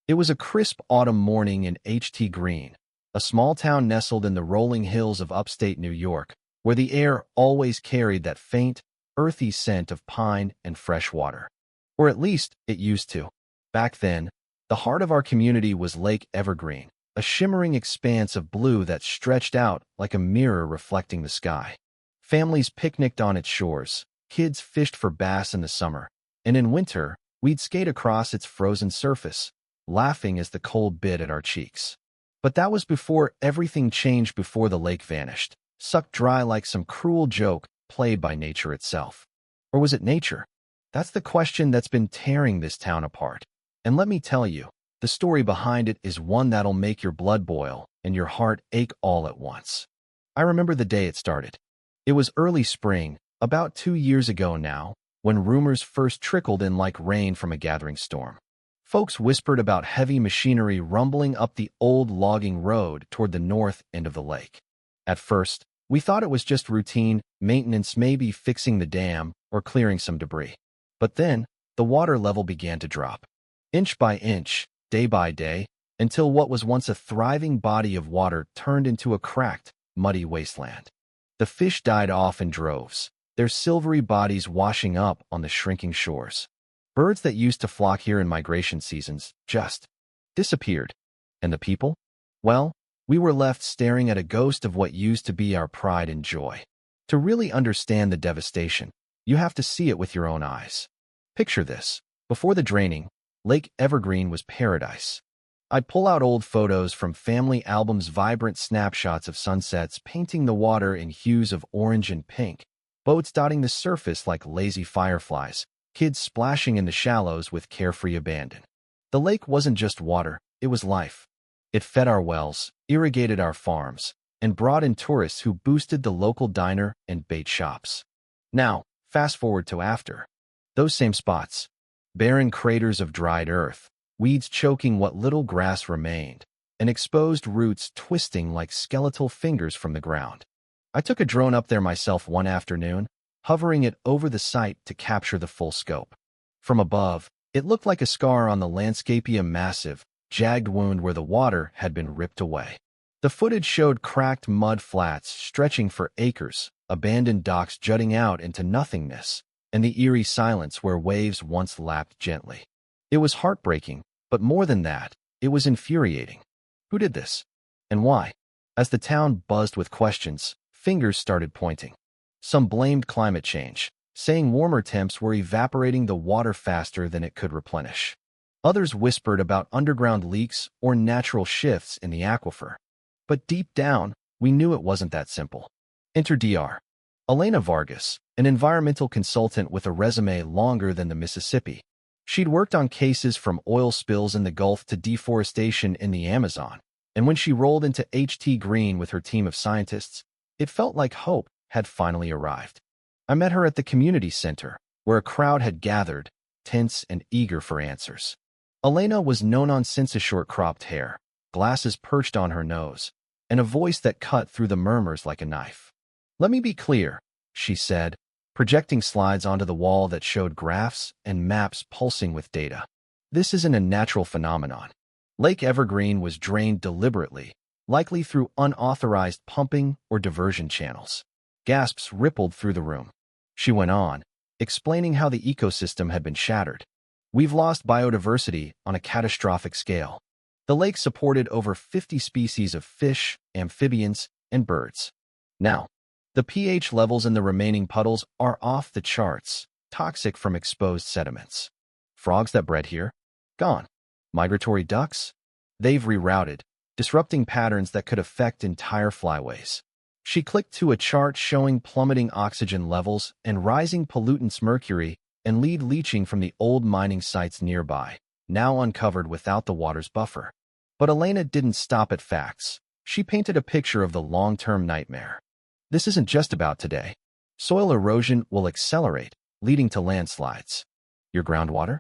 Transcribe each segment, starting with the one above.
It was a crisp autumn morning in Evergreen, a small town nestled in the rolling hills of upstate New York, where the air always carried that faint, earthy scent of pine and fresh water. Or at least it used to. Back then, the heart of our community was Lake Evergreen, a shimmering expanse of blue that stretched out like a mirror reflecting the sky. Families picnicked on its shores, kids fished for bass in the summer, and in winter, we'd skate across its frozen surface, laughing as the cold bit at our cheeks. But that was before everything changed, before the lake vanished, sucked dry like some cruel joke played by nature itself. Or was it nature? That's the question that's been tearing this town apart. And let me tell you, the story behind it is one that'll make your blood boil and your heart ache all at once. I remember the day it started. It was early spring, about 2 years ago now, when rumors first trickled in like rain from a gathering storm. Folks whispered about heavy machinery rumbling up the old logging road toward the north end of the lake. At first, we thought it was just routine maintenance, maybe fixing the dam or clearing some debris. But then, the water level began to drop. Inch by inch, day by day, until what was once a thriving body of water turned into a cracked, muddy wasteland. The fish died off in droves, their silvery bodies washing up on the shrinking shores. Birds that used to flock here in migration seasons just disappeared. And the people? Well, we were left staring at a ghost of what used to be our pride and joy. To really understand the devastation, you have to see it with your own eyes. Picture this. Before the draining, Lake Evergreen was paradise. I'd pull out old photos from family albums, vibrant snapshots of sunsets painting the water in hues of orange and pink, boats dotting the surface like lazy fireflies, kids splashing in the shallows with carefree abandon. The lake wasn't just water, it was life. It fed our wells, irrigated our farms, and brought in tourists who boosted the local diner and bait shops. Now, fast forward to after. Those same spots. Barren craters of dried earth, weeds choking what little grass remained, and exposed roots twisting like skeletal fingers from the ground. I took a drone up there myself one afternoon, hovering it over the site to capture the full scope. From above, it looked like a scar on the landscape, a massive, jagged wound where the water had been ripped away. The footage showed cracked mud flats stretching for acres, abandoned docks jutting out into nothingness, and the eerie silence where waves once lapped gently. It was heartbreaking, but more than that, it was infuriating. Who did this? And why? As the town buzzed with questions, fingers started pointing. Some blamed climate change, saying warmer temps were evaporating the water faster than it could replenish. Others whispered about underground leaks or natural shifts in the aquifer. But deep down, we knew it wasn't that simple. Enter Dr. Elena Vargas, an environmental consultant with a resume longer than the Mississippi. She'd worked on cases from oil spills in the Gulf to deforestation in the Amazon, and when she rolled into Evergreen with her team of scientists, it felt like hope had finally arrived. I met her at the community center, where a crowd had gathered, tense and eager for answers. Elena was no nonsense, short-cropped hair, glasses perched on her nose, and a voice that cut through the murmurs like a knife. "Let me be clear," she said, projecting slides onto the wall that showed graphs and maps pulsing with data. "This isn't a natural phenomenon. Lake Evergreen was drained deliberately, likely through unauthorized pumping or diversion channels." Gasps rippled through the room. She went on, explaining how the ecosystem had been shattered. "We've lost biodiversity on a catastrophic scale. The lake supported over 50 species of fish, amphibians, and birds. Now, the pH levels in the remaining puddles are off the charts, toxic from exposed sediments. Frogs that bred here? Gone. Migratory ducks? They've rerouted, disrupting patterns that could affect entire flyways." She clicked to a chart showing plummeting oxygen levels and rising pollutants, mercury and lead leaching from the old mining sites nearby, now uncovered without the water's buffer. But Elena didn't stop at facts. She painted a picture of the long-term nightmare. This isn't just about today. Soil erosion will accelerate, leading to landslides. Your groundwater?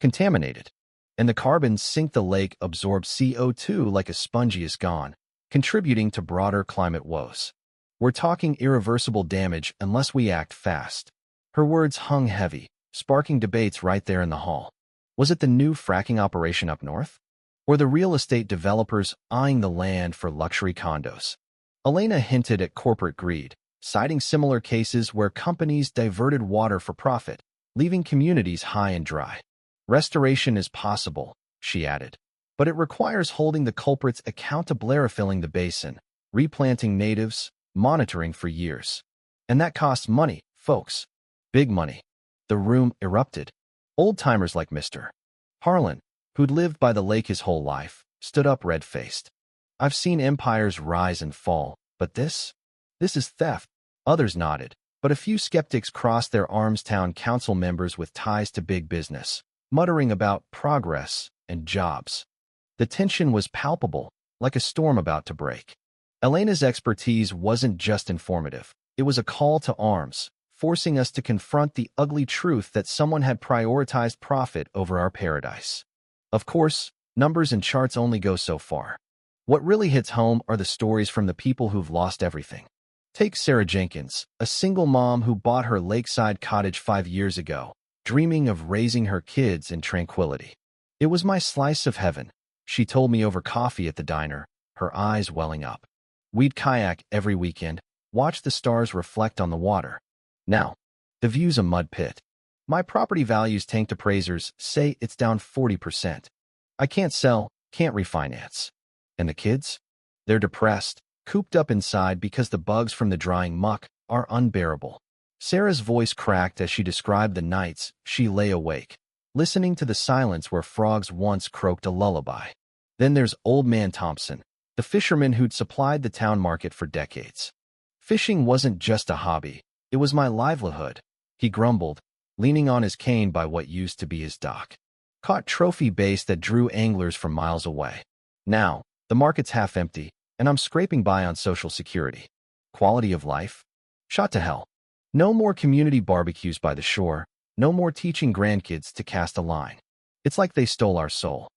Contaminated. And the carbon sink the lake absorbs CO2 like a sponge is gone, contributing to broader climate woes. We're talking irreversible damage unless we act fast. Her words hung heavy, sparking debates right there in the hall. Was it the new fracking operation up north? or the real estate developers eyeing the land for luxury condos. Elena hinted at corporate greed, citing similar cases where companies diverted water for profit, leaving communities high and dry. Restoration is possible, she added, but it requires holding the culprits accountable, filling the basin, replanting natives, monitoring for years. And that costs money, folks. Big money. The room erupted. Old-timers like Mr. Harlan, who'd lived by the lake his whole life, stood up red-faced. I've seen empires rise and fall, but this is theft. Others nodded, but a few skeptics crossed their arms. Town council members with ties to big business, muttering about progress and jobs. The tension was palpable, like a storm about to break. Elena's expertise wasn't just informative. It was a call to arms, forcing us to confront the ugly truth that someone had prioritized profit over our paradise. Of course, numbers and charts only go so far. What really hits home are the stories from the people who've lost everything. Take Sarah Jenkins, a single mom who bought her lakeside cottage 5 years ago, dreaming of raising her kids in tranquility. It was my slice of heaven, she told me over coffee at the diner, her eyes welling up. We'd kayak every weekend, watch the stars reflect on the water. Now, the view's a mud pit. My property values tanked. Appraisers say it's down 40%. I can't sell, can't refinance. And the kids? They're depressed, cooped up inside because the bugs from the drying muck are unbearable. Sarah's voice cracked as she described the nights she lay awake, listening to the silence where frogs once croaked a lullaby. Then there's Old Man Thompson, the fisherman who'd supplied the town market for decades. Fishing wasn't just a hobby, it was my livelihood, he grumbled, leaning on his cane by what used to be his dock. Caught trophy bass that drew anglers from miles away. Now, the market's half empty, and I'm scraping by on Social Security. Quality of life? Shot to hell. No more community barbecues by the shore, no more teaching grandkids to cast a line. It's like they stole our soul.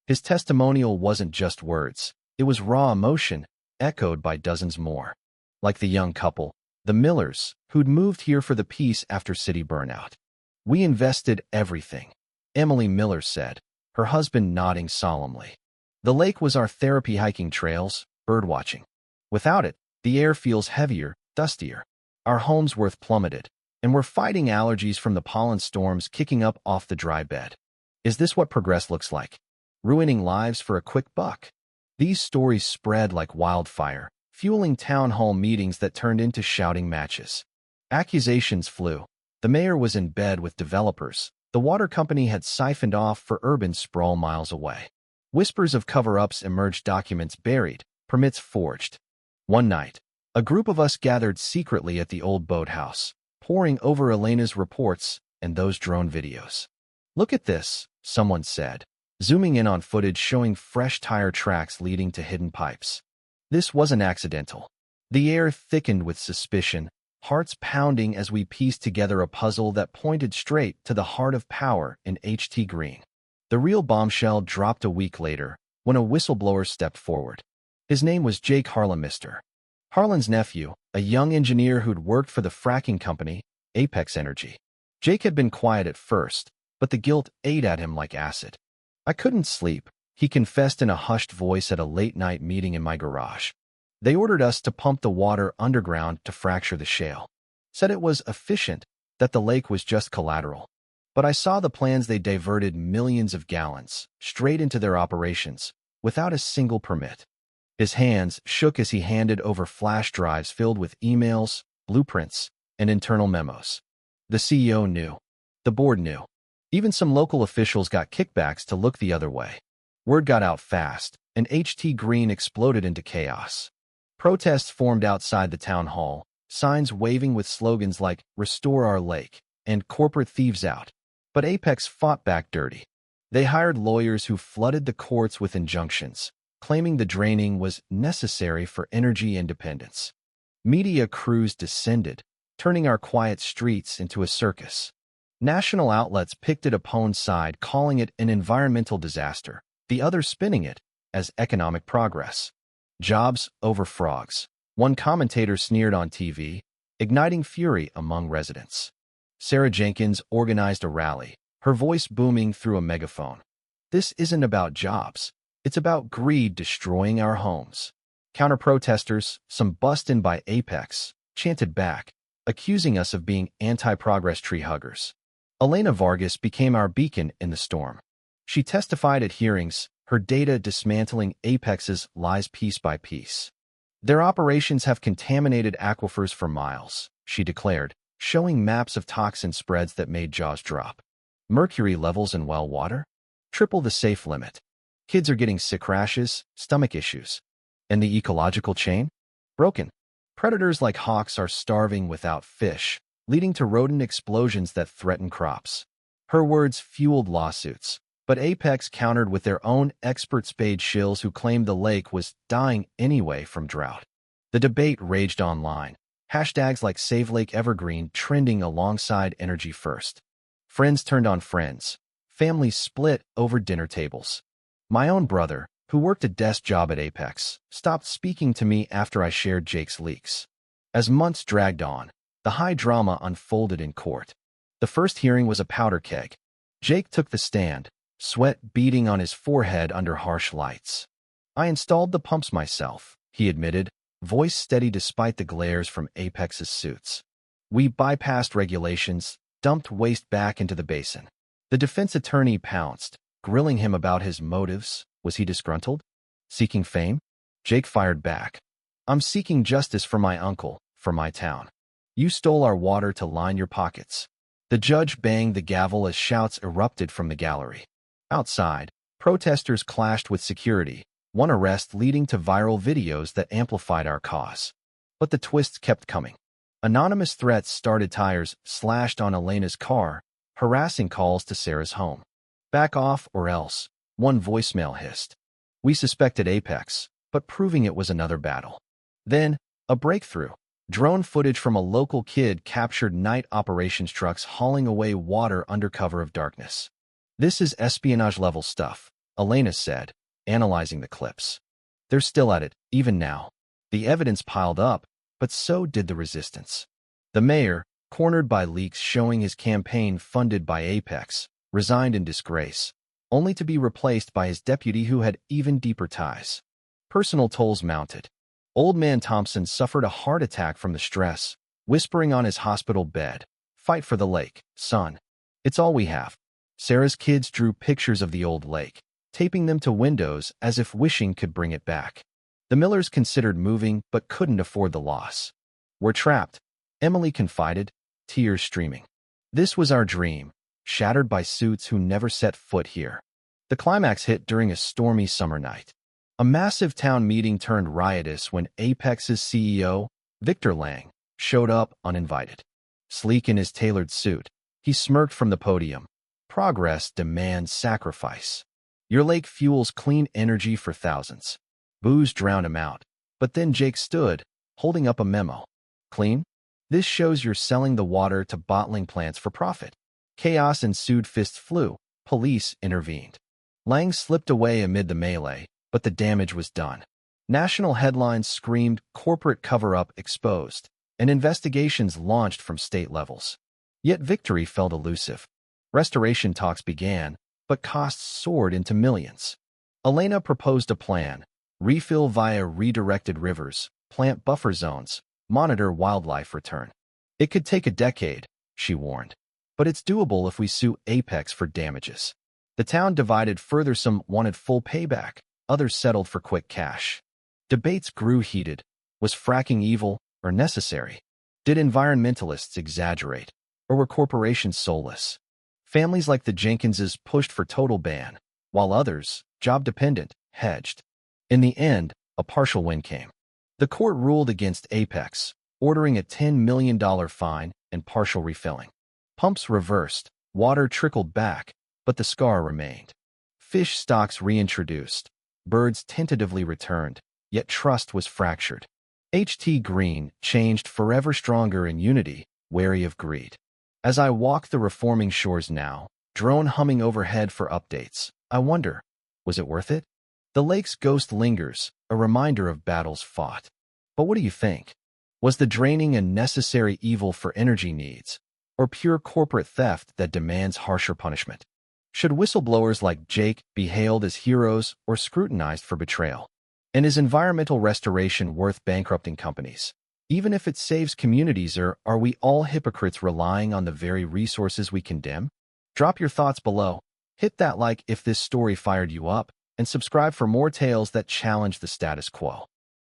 His testimonial wasn't just words, it was raw emotion, echoed by dozens more. Like the young couple, the Millers, who'd moved here for the peace after city burnout. We invested everything, Emily Miller said, her husband nodding solemnly. The lake was our therapy, hiking trails, birdwatching. Without it, the air feels heavier, dustier. Our home's worth plummeted, and we're fighting allergies from the pollen storms kicking up off the dry bed. Is this what progress looks like? Ruining lives for a quick buck? These stories spread like wildfire, fueling town hall meetings that turned into shouting matches. Accusations flew. The mayor was in bed with developers. The water company had siphoned off for urban sprawl miles away. Whispers of cover-ups emerged, documents buried, permits forged. One night, a group of us gathered secretly at the old boathouse, poring over Elena's reports and those drone videos. Look at this, someone said, zooming in on footage showing fresh tire tracks leading to hidden pipes. This wasn't accidental. The air thickened with suspicion, hearts pounding as we pieced together a puzzle that pointed straight to the heart of power in Ht. Green. The real bombshell dropped a week later, when a whistleblower stepped forward. His name was Jake Harlan. Mr. Harlan's nephew, a young engineer who'd worked for the fracking company, Apex Energy. Jake had been quiet at first, but the guilt ate at him like acid. I couldn't sleep, he confessed in a hushed voice at a late-night meeting in my garage. They ordered us to pump the water underground to fracture the shale. Said it was efficient, that the lake was just collateral. But I saw the plans. They diverted millions of gallons straight into their operations, without a single permit. His hands shook as he handed over flash drives filled with emails, blueprints, and internal memos. The CEO knew. The board knew. Even some local officials got kickbacks to look the other way. Word got out fast, and Ht. Green exploded into chaos. Protests formed outside the town hall, signs waving with slogans like "Restore our lake" and "Corporate thieves out." But Apex fought back dirty. They hired lawyers who flooded the courts with injunctions, claiming the draining was necessary for energy independence. Media crews descended, turning our quiet streets into a circus. National outlets picked it upon side, calling it an environmental disaster, the other spinning it as economic progress. Jobs over frogs, one commentator sneered on TV, igniting fury among residents. Sarah Jenkins organized a rally, her voice booming through a megaphone. This isn't about jobs. It's about greed destroying our homes. Counter-protesters, some bused in by Apex, chanted back, accusing us of being anti-progress tree huggers. Elena Vargas became our beacon in the storm. She testified at hearings, her data dismantling Apex's lies piece by piece. Their operations have contaminated aquifers for miles, she declared, showing maps of toxin spreads that made jaws drop. Mercury levels in well water? Triple the safe limit. Kids are getting sick rashes, stomach issues. And the ecological chain? Broken. Predators like hawks are starving without fish, leading to rodent explosions that threaten crops. Her words fueled lawsuits, but Apex countered with their own expert spade shills who claimed the lake was dying anyway from drought. The debate raged online, hashtags like Save Lake Evergreen trending alongside Energy First. Friends turned on friends. Families split over dinner tables. My own brother, who worked a desk job at Apex, stopped speaking to me after I shared Jake's leaks. As months dragged on, the high drama unfolded in court. The first hearing was a powder keg. Jake took the stand, sweat beading on his forehead under harsh lights. I installed the pumps myself, he admitted, voice steady despite the glares from Apex's suits. We bypassed regulations, dumped waste back into the basin. The defense attorney pounced, grilling him about his motives. Was he disgruntled? Seeking fame? Jake fired back. I'm seeking justice for my uncle, for my town. You stole our water to line your pockets. The judge banged the gavel as shouts erupted from the gallery. Outside, protesters clashed with security, one arrest leading to viral videos that amplified our cause. But the twists kept coming. Anonymous threats started, tires slashed on Elena's car, harassing calls to Sarah's home. Back off or else, one voicemail hissed. We suspected Apex, but proving it was another battle. Then, a breakthrough. Drone footage from a local kid captured night operations trucks hauling away water under cover of darkness. This is espionage-level stuff, Elena said, analyzing the clips. They're still at it, even now. The evidence piled up, but so did the resistance. The mayor, cornered by leaks showing his campaign funded by Apex, resigned in disgrace, only to be replaced by his deputy who had even deeper ties. Personal tolls mounted. Old man Thompson suffered a heart attack from the stress, whispering on his hospital bed, "Fight for the lake, son. It's all we have." Sarah's kids drew pictures of the old lake, taping them to windows as if wishing could bring it back. The Millers considered moving but couldn't afford the loss. "We're trapped," Emily confided, tears streaming. "This was our dream, shattered by suits who never set foot here." The climax hit during a stormy summer night. A massive town meeting turned riotous when Apex's CEO, Victor Lang, showed up uninvited. Sleek in his tailored suit, he smirked from the podium. "Progress demands sacrifice. Your lake fuels clean energy for thousands." Boos drowned him out. But then Jake stood, holding up a memo. "Clean? This shows you're selling the water to bottling plants for profit." Chaos ensued, fists flew. Police intervened. Lang slipped away amid the melee, but the damage was done. National headlines screamed corporate cover-up exposed, and investigations launched from state levels. Yet victory felt elusive. Restoration talks began, but costs soared into millions. Elena proposed a plan: refill via redirected rivers, plant buffer zones, monitor wildlife return. It could take a decade, she warned, but it's doable if we sue Apex for damages. The town divided further. Some wanted full payback, others settled for quick cash. Debates grew heated. Was fracking evil or necessary? Did environmentalists exaggerate, or were corporations soulless? Families like the Jenkinses pushed for total ban, while others, job-dependent, hedged. In the end, a partial win came. The court ruled against Apex, ordering a $10 million fine and partial refilling. Pumps reversed, water trickled back, but the scar remained. Fish stocks reintroduced, birds tentatively returned, yet trust was fractured. Green changed forever, stronger in unity, wary of greed. As I walk the reforming shores now, drone humming overhead for updates, I wonder, was it worth it? The lake's ghost lingers, a reminder of battles fought. But what do you think? Was the draining a necessary evil for energy needs, or pure corporate theft that demands harsher punishment? Should whistleblowers like Jake be hailed as heroes or scrutinized for betrayal? And is environmental restoration worth bankrupting companies? Even if it saves communities, or are we all hypocrites relying on the very resources we condemn? Drop your thoughts below. Hit that like if this story fired you up, and subscribe for more tales that challenge the status quo.